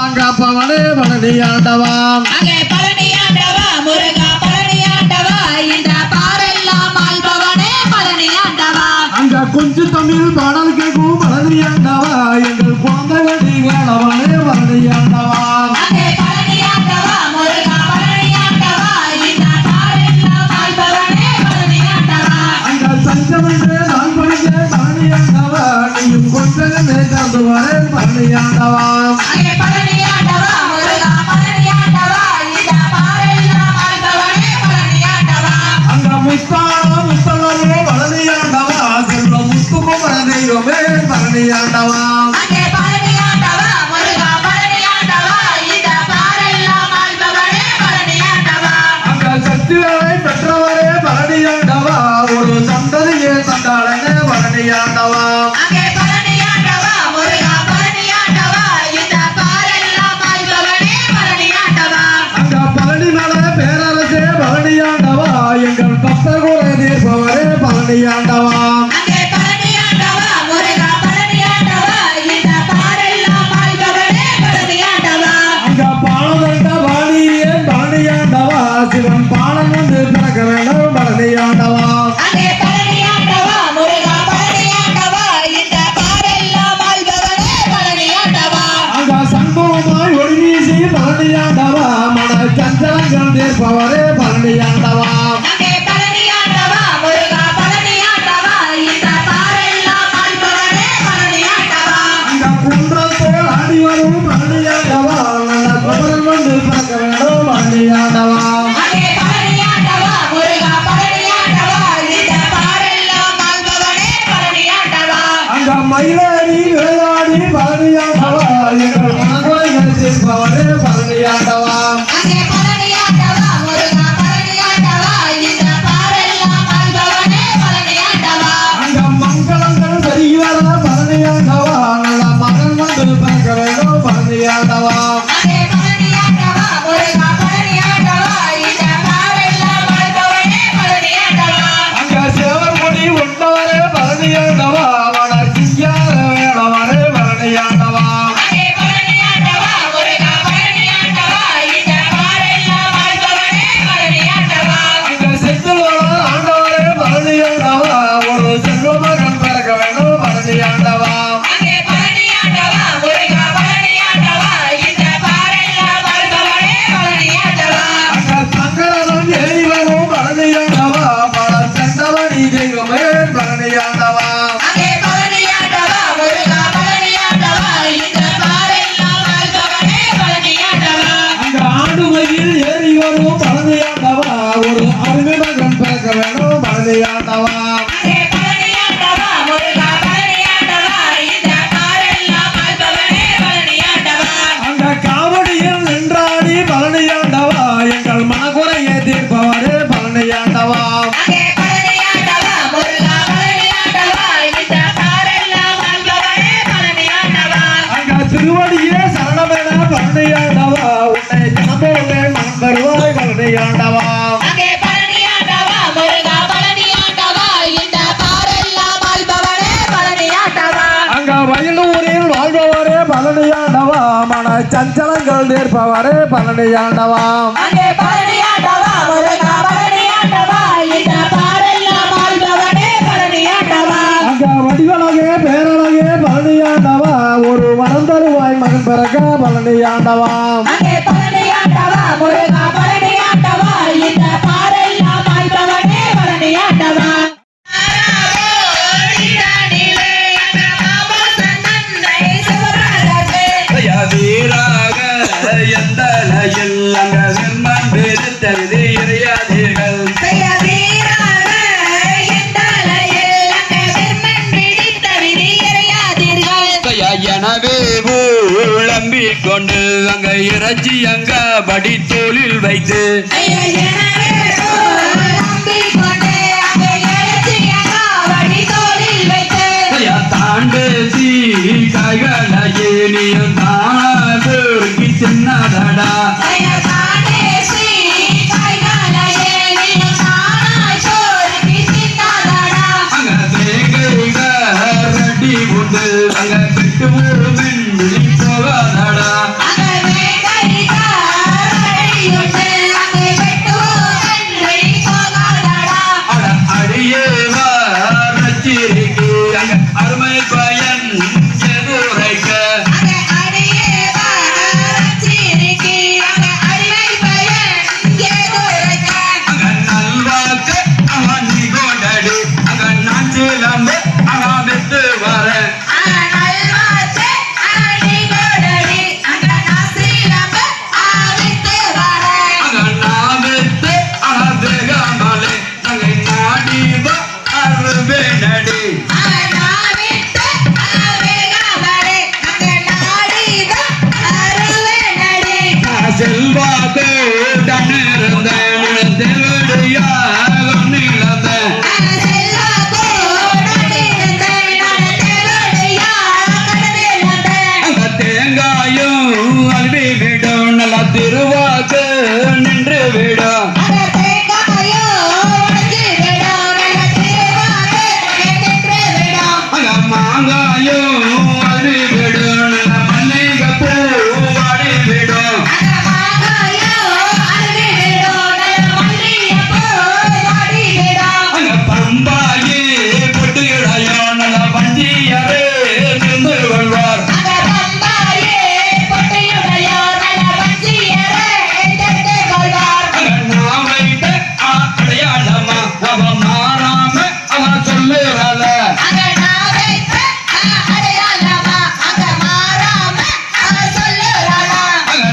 பவனே பழனியாண்டவா அங்கே பழனியாண்டவா முருகா பழனியாண்டவா இந்த பாரெல்லாம் ஆள்பவனே பழனியாண்டவா அங்க கொஞ்சம் தமிழ் பாடல் கேட்கும் பழனியாண்டவா எங்கள் குழந்தைகளை வேளவனே பழனியாண்டவா அங்கே பழனியாண்டவா முருகா பழனியாண்டவா இந்த பாரெல்லாம் ஆள்பவனே பழனியாண்டவா அங்க சஞ்சமன்றே நான் படிக்க பழனியாண்டவா நீயும் கொஞ்சமே தந்து வரே பழனியாண்டவா அங்கே பழனியாண்டவா முருகா பழனியாண்டவா இந்த பாரெல்லாம் ஆள்பவனே பழனியாண்டவா அங்க முத்தளவே பழனியாண்டவா செல்வ முத்துக்குமர தெய்வமே பழனியாண்டவா அங்கே பழனியாண்டவா முருகா பழனியாண்டவா இந்த பாரெல்லாம் ஆள்பவனே பழனியாண்டவா அங்க சக்திகளை பெற்றவரே பழனியாண்டவா ஒரு சந்ததியே தந்தாளனே பழனியாண்டவா அங்கே பழனியாண்டவா முருகா பழனியாண்டவா இந்த பாரெல்லாம் ஆள்பவனே பழனியாண்டவா அங்க பழனிமலை பேரரசே பழனியாண்டவா எங்கள் பக்தர் குறை தீர்ப்பவரே பழனியாண்டவா அங்கே பழனியாண்டவா முருகா பழனியாண்டவா இந்த பாரெல்லாம் ஆள்பவனே பழனியாண்டவா அங்க பாலதண்ட வாணியே பழனியாண்டவா சிவன் பாலம் வந்து பிறக்க வேண்டும் பழனியாண்டவா அங்கே பழனியாண்டவா முருகா பழனியாண்டவா இந்த பாரெல்லாம் ஆள்பவனே பழனியாண்டவா அங்க சம்பவமாய் ஒளி வீசி பழனியாண்டவா மன சஞ்சலங்கள் தீர்ப்பவரே பழனியாண்டவா அங்கே பழனியாண்டவா முருகா பழனியாண்டவா இந்த பாரெல்லாம் ஆள்பவனே பழனியாண்டவா அங்க குன்றத்தோல் ஆடி வரும் பழனியாண்டவா நல்ல குமரன் வந்து பிறக்க வேண்டும் பழனியாண்டவா அங்கே பழனியாண்டவா முருகா பழனியாண்டவா இந்த பாரெல்லாம் ஆள்பவனே பழனியாண்டவா அங்க மயிலாடி விளையாடி பழனியாண்டவா எங்கள் மனக்குறைகள் தீர்ப்பவரே பழனியாண்டவா அங்கே பழனியாண்டவா முருகா பழனியாண்டவா இந்த பாரெல்லாம் ஆள்பவனே பழனியாண்டவா அங்க மங்களங்கள் சரிவர பழனியாண்டவா நல்ல மகன் வந்து பிறக்க வேண்டும் பழனியாண்டவா அங்கே பழனியாண்டவா முருகா பழனியாண்டவா இந்த பாரெல்லாம் ஆள்பவனே பழனியாண்டவா அங்க சேவர் கொடி உண்டவரே பழனியாண்டவா வட சிங்கார வேளவரே பழனியாண்டவா அங்கே பழனியாண்டவா முருகா பழனியாண்டவா இந்த பாரெல்லாம் ஆள்பவனே பழனியாண்டவா அங்க செந்தில் வளர் ஆண்டவரே பழனியாண்டவா ஒரு செல்வ மகன் பிறக்க வேண்டும் பழனியாண்டவா அங்கே பழனியாண்டவா முருகா பழனியாண்டவா இந்த பாரெல்லாம் ஆள்பவனே பழனியாண்டவா அங்க சங்கரனும் ஏறி வரும் பழனியாண்டவா பல சென்றவனி தெய்வமே பழனியாண்டவா அங்கே பழனியாண்டவா முருகா பழனியாண்டவா இந்த பாரெல்லாம் ஆள்பவனே பழனியாண்டவா அங்க ஆடுமையில் ஏறி வரும் பழனியாண்டவா ஒரு அருமை மகன் பிறக்க வேண்டும் பழனியாண்டவா அங்கே பழனியாண்டவா முருகா பழனியாண்டவா இந்த பாரெல்லாம் ஆள்பவனே பழனியாண்டவா அங்க காவடியில் நின்றாடி பழனியாண்டவா எங்கள் மனக்குறையை தீர்ப்பவரே பழனியாண்டவா அங்கே பழனியாண்டவா முருகா பழனியாண்டவா இந்த பாரெல்லாம் ஆள்பவனே பழனியாண்டவா அங்க திருவடியே சரணமென பழனியாண்டவா உன்னை தினம்போலே மனம் பெறுவாய் பழனியாண்டவா அங்கே பழனியாண்டவா முருகா பழனியாண்டவா இந்த பாரெல்லாம் ஆள்பவனே பழனியாண்டவா அங்க வயலூரில் வாழ்பவரே பழனியாண்டவா மன சஞ்சலங்கள் தீர்ப்பவரே பழனியாண்டவா அங்கே பழனியாண்டவா முருகா பழனியாண்டவா இந்த பாரெல்லாம் ஆள்பவனே பழனியாண்டவா அங்க வடிவழகே பேரழகே பழனியாண்டவா ஒரு வரம் தருவாய் மகன் பிறக்க பழனியாண்டவா அங்கே பழனியாண்டவா முருகா பழனியாண்டவா இந்த பாரெல்லாம் ஆள்பவனே பழனியாண்டவா வீராக எந்தலையில் அங்க வெம்மன் விருத்தது இறையாதீர்கள் எனவே ஊழம்பிக் கொண்டு அங்க இறைச்சி அங்க படி தோளில் வைத்து தாண்டு சீ கைகளையே நீயும் தானி சின்னதடா அங்க தேங்க ரெடி போட்டு அங்க விட்டு போகாதடா செல்வாக்கு இருந்தேன் திருடியா நிலந்தேன் தேங்காயும் அல்வி விடும் நல்ல திருவாக்கு நின்று விடும் மாங்காயும் அல்வி விடும் நல்ல மல்லிகை பூ வாடி விடும் பம்பாயி பொட்டு இடையோ நல்ல வஞ்சியரே நின்று கொள்வார் நான் வைத்த அடையாளமா அவ மாறாம அவ சொல்லுறாள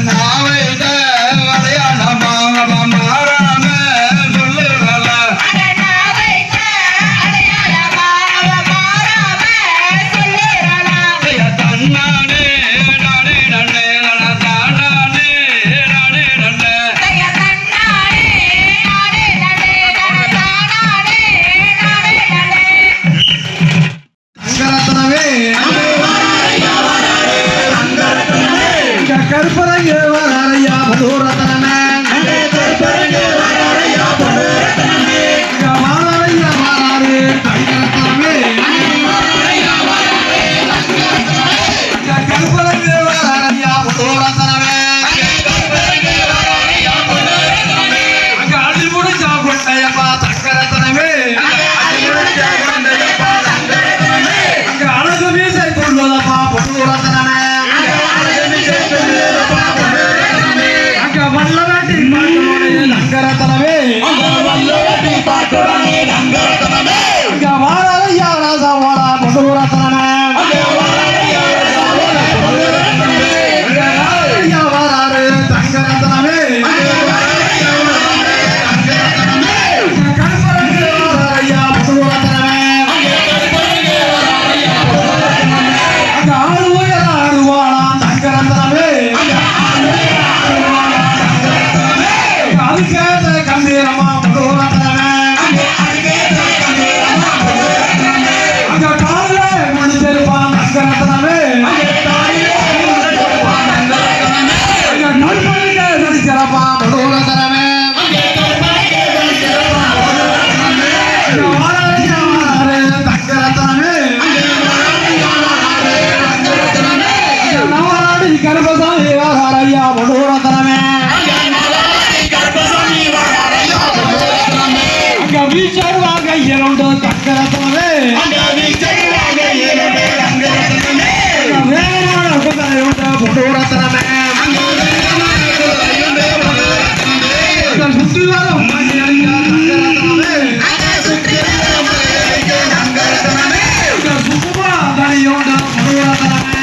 நான் வைத்த அடையாளமா அவ மாறாம சொல்லுறாள தன்னானே நானே நன்னே தானானே நானே நன்னே அங்கரத்தனமே கருப்பரங்க வரையா பலூரத்தனமே மாலையா மாறாரு அங்கரத்தனமே கருப்பரங்க வரையா பலூரத்தனமே அங்க அடி முடிச்சா கொண்டையப்பா தக்கரத்தனமே அங்க அழகு மீசை கொள்வதப்பா பலூரத்தனமே அங்க வல்ல வேட்டி பாட்டுடனே நங்கரத்தனமே அங்க வாழையா ராசாவாடா பலூரத்தனமே வாராரு தங்கரத்தனமே கருப்பரங்க வரையா பலூரத்தனமே அங்க ஆடுவாளா தங்கரத்தனமே அதுக்கேற்ற கம்பீரமா பலூரத்தனமே அங்க கால முடிச்சிருப்பான் தங்கரத்தனமே அங்க நண்பனுக்கு நடிச்சிருப்பான் பலூரத்தனமே அங்க வாழையா வாராரு தங்கரத்தனமே நவராடி கருப்பசாமி வாராரையா பலூரத்தனமே அங்க வீச்சருவாங்க இரண்டு தங்கரத்தனமே வேகமான குதிரை உண்டு பலூரத்தனமே அங்க சுத்தி வரும் மணியங்க தங்கரத்தனமே அங்க சுக்குமா தனியுண்டு பலூரத்தனமே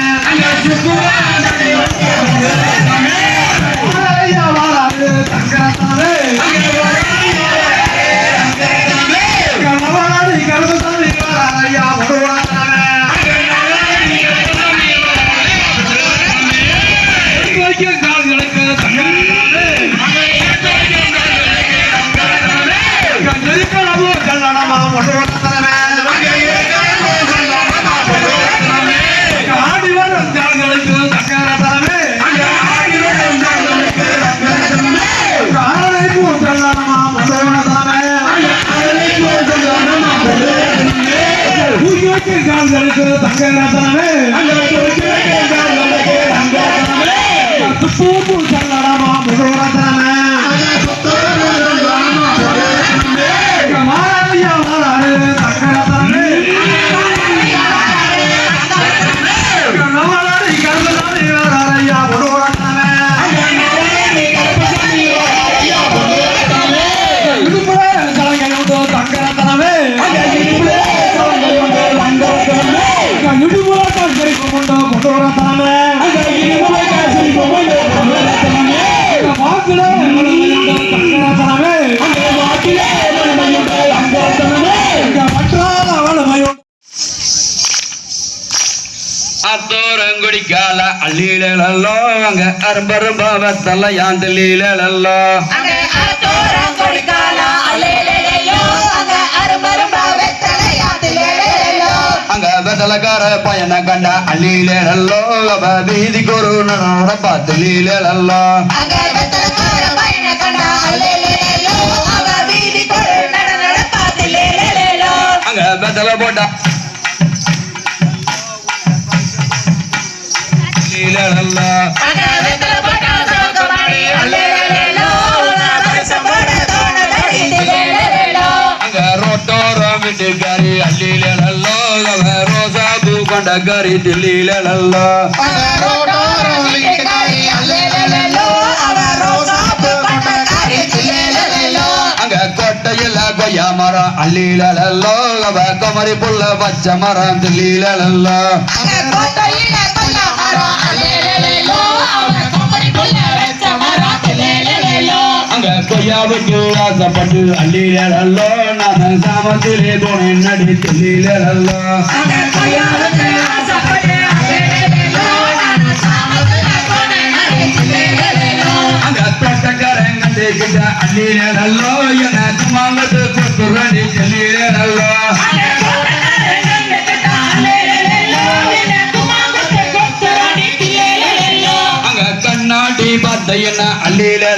வாழையா வாராரு தங்கரத்தனமே நவராடி கருப்பசாமி வாராரையா பலூரத்தனமே கால்களுக்கு தங்கரத்தனமே நெருக்கணமோ கல்லணமா பலூரத்தனமே ஆடி வரும் கால்களுக்கு தங்கரத்தனமே ஆரலை பூ கல்லணமா பலூரத்தனமே பூஜைக்கு கால்களுக்கு தங்கரத்தனமே துப்பூ கல்லணமா பலூரத்தனமே வாராரையா வாராரு தங்கரத்தனமே நவராடி கருப்பசாமி வாராரையா பலூரத்தனமே இடுப்புல கலைஞர் உண்டு தங்கரத்தனமே இடுப்புல கரிப்பு உண்டு பலூரத்தனமே கொடிக்கால அள்ளிலோ அங்க அரும்பரும்ப வெத்தல யாந்தலிலோ அங்கே அத்தோரம் கொடிக்கால அல்லேலேலோ அங்கே அரும்பரும்ப வெத்தலையாத்திலேலோ அங்க வெத்தலக்கார பையனை கண்ட அள்ளிலோ அவ வீதிக்கு ஒரு நடப்பாத்திலோ அங்கே வெத்தலைக்கார பையனை கண்டா அல்லேலேலோ அவ வீதி கொடு நடப்பாத்திலேலோ அங்க வெத்தல போட்டா அங்கே வெத்தலை போட்டா சோகமாடி அல்லேலேலோ பரிசம் போட தோணலடிலேலோ அங்க ரோட்டோரம் வீட்டுக்காரி அள்ளிலோ அவ ரோசா பூ கொண்ட கறி தில்லிலோ அங்கே ரோட்டோரம் வீட்டுக்காரி அல்லேலேலோ அவ ரோசாப்பு கொண்ட காரியத்திலேலோ அங்க கொட்டையில கொய்யா மரம் அள்ளிலோ அவ குமரி புள்ள பச்சை மரம் தில்லிலோ அங்கே கோட்டையில கொய்யா மரம் அல்லேலேலோ அவ குமரி புள்ள வெச்ச மரத்திலேலோ அங்க கொய்யாவுக்கு ஆசைப்பட்டு அள்ளிலோ நான் சாமத்திலே போனேன் நடி தில்லிலோ அங்கே கொய்யாவுக்கு ஆசைப்பட்டு அல்லேலேலோ நான் சாமத்துல போனேன் நடித்திலேலோ அங்க தோட்டக்காரங்க கிட்ட அள்ளிலோ எனக்கு மாங்கத்து கொத்து நடி தில்லிலோ அங்கே கோட்டைக்காரங்க கிட்ட அல்லேலேலோ எனக்கு மாங்கத்தை கொத்து நடித்திலேலோ அங்க கண்ணாடி பார்த்த என்ன அள்ளிலோ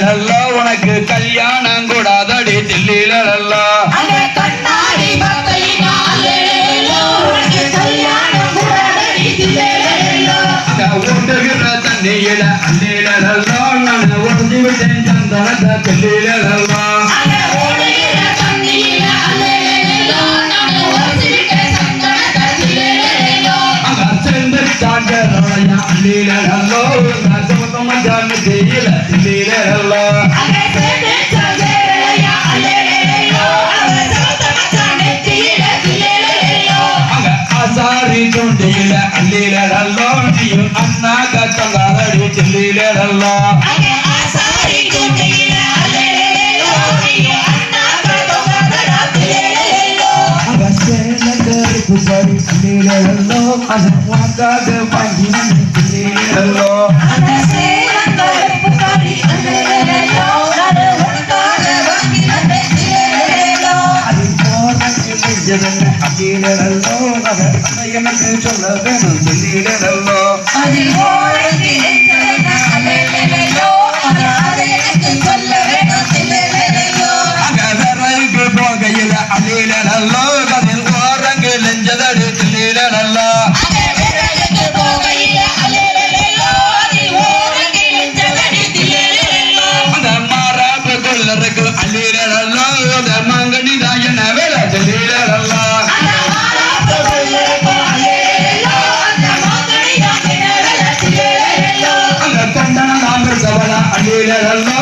உனக்கு கல்யாணம் கூடாதடி தில்லிலோ அங்கே கண்ணாடி பக்கையினா அல்லேலேலோ உனக்கு கல்யாணம் கூட நடித்திலேலோ அங்க ஓட்டுகிற தண்ணியில அள்ளிலோ நான் ஒழிஞ்சு விட்டேன் சந்தனத்தை தில்லிலோ அங்கே ஓடுகிற தண்ணியில அல்லேலேலோ நான் ஒழிச்சுவிட்ட சந்தனத்திலேலோ அங்க சென்று சாண்டரோயா அள்ளிலோ சமத்தம ஜானதியில தில்லிலோ அங்கே சேர்ந்து சந்தேரையா அல்லேலேலோ அவ சமத்தமச்சான் நெத்தியிலேலோ அங்க ஆசாரி தொண்டியில அள்ளிலோ நீயும் அண்ணா கத்தங்காலடி தில்லிலோ அங்கே ஆசாரி குண்டியில அல்லேலேலோ நீயும் அண்ணா கதோகதராத்திலேலோ அவ சேல கருப்பு சரி அள்ளிலோ அது வாக்காக வாங்கி அள்ளிலோ அந்த சேலங்கருப்பு கறி அல்லேலேலோ அது உனக்காக வாங்கி வந்தேலேலோ அது போறதுக்கு நெஞ்சதென்ன அள்ளிலோ அவ எனக்கு சொல்ல வேணும் சொல்லிடலோ அதில் ஓரங்கி நெஞ்சதென்ன அல்லேலேலோ அது எனக்கு சொல்ல வேணும் தில்லேலேலோ அங்க விறகு போகையில அள்ளிலோ அதில் ஓரங்கு நெஞ்சதடி தில்லிலோ அங்கே விறகுக்கு போகையில அல்லேலேலோ அதில் ஓரங்கி நெஞ்சதடி தில்லேலேலோ அந்த மாறாப்பு கொள்ளருக்கு அள்ளிலோ அந்த மங்கனி தாயன வேலை தில்லிலோ அந்த மாறாப்பு கொள்ளருக்கு அல்லேலேலோ அந்த மாங்கனிதான் கிணறுல தில்லேலேலோ அந்த கொண்டன நாங்கள் சவளா அள்ளிலோ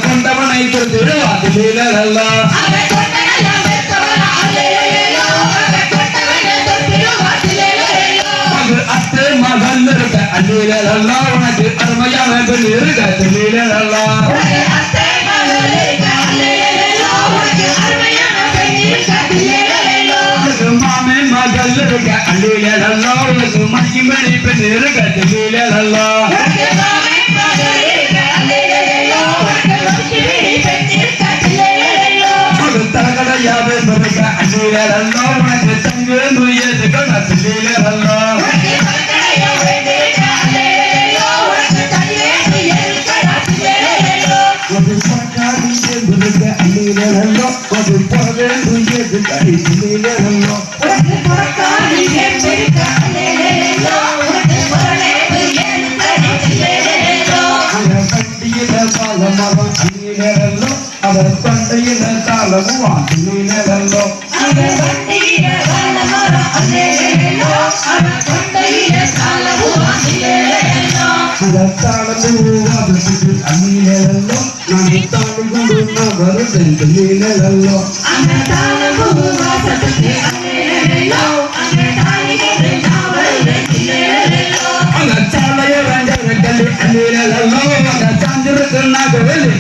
கொண்டவனை கொடுத்துடுவா தில்லிலோ அங்கே கொண்டனெல்லாம் வெத்தவன அல்லேலேலோ அங்கே கொண்டவனை தொட்டிடுவா தில்லேலேலோ அது அத்தை மகள் இருக்க அள்ளிலோ உனக்கு அருமையான பெண் இருக்க தில்லிலோ உனக்கு அத்தை மகள் இருக்க அல்லேலேலோ உனக்கு அருமையான பெண் இருக்க தில்லேலேலோ உனக்கு மாமன் மகள் இருக்க அள்ளிலோ உனக்கு மணிமணி பெண் இருக்க தில்லிலோ உனக்கு மாமன் மகள் இருக்க அல்லேலேலோ உனக்கு மகிழ்ச்சி பெண் இருக்க தில்லேலேலோ ஒரு தரகடையாவே இருக்க அள்ளிலோ உனக்கு தங்கு நுயது கட தில்லிலோ உனக்கு மகனையோ வேண்டிருக்க அல்லேலேலோ உனக்கு தனிவேசி இருக்கடா தில்லேலேலோ ஒரு பக்காடி இருக்க அள்ளிலோ ஒரு போவேண்டு எது கடி அள்ளிலோ உனக்கு புறக்காடி வேண்டிருக்க அல்லேலேலோ உனக்கு புறநேவு இருக்கடா தில்லேலேலோ அந்த வண்டியில பாலமரம் அள்ளிலோ அவர் பண்டையில தாளமும் அள்ளிலோ அங்கே வண்டியில வாழமரம் அல்லேலேலோ அவன் கொண்டையில சாலவும் அல்லேலேலோ அந்த தாளமும் வாதத்துக்கு அள்ளிலோ நான் தாளி கொண்டு நான் வருதேன் அள்ளிலோ அங்கே தாளமும் வாசத்துக்கு அல்லேலேலோ அங்கே தாலி கொண்டு நான் வருவேன் தில்லேலேலோ அந்த சாலைய ரங்கரக்கல்லி அள்ளிலோ அந்த சாந்திரத்தில் நாக வெளி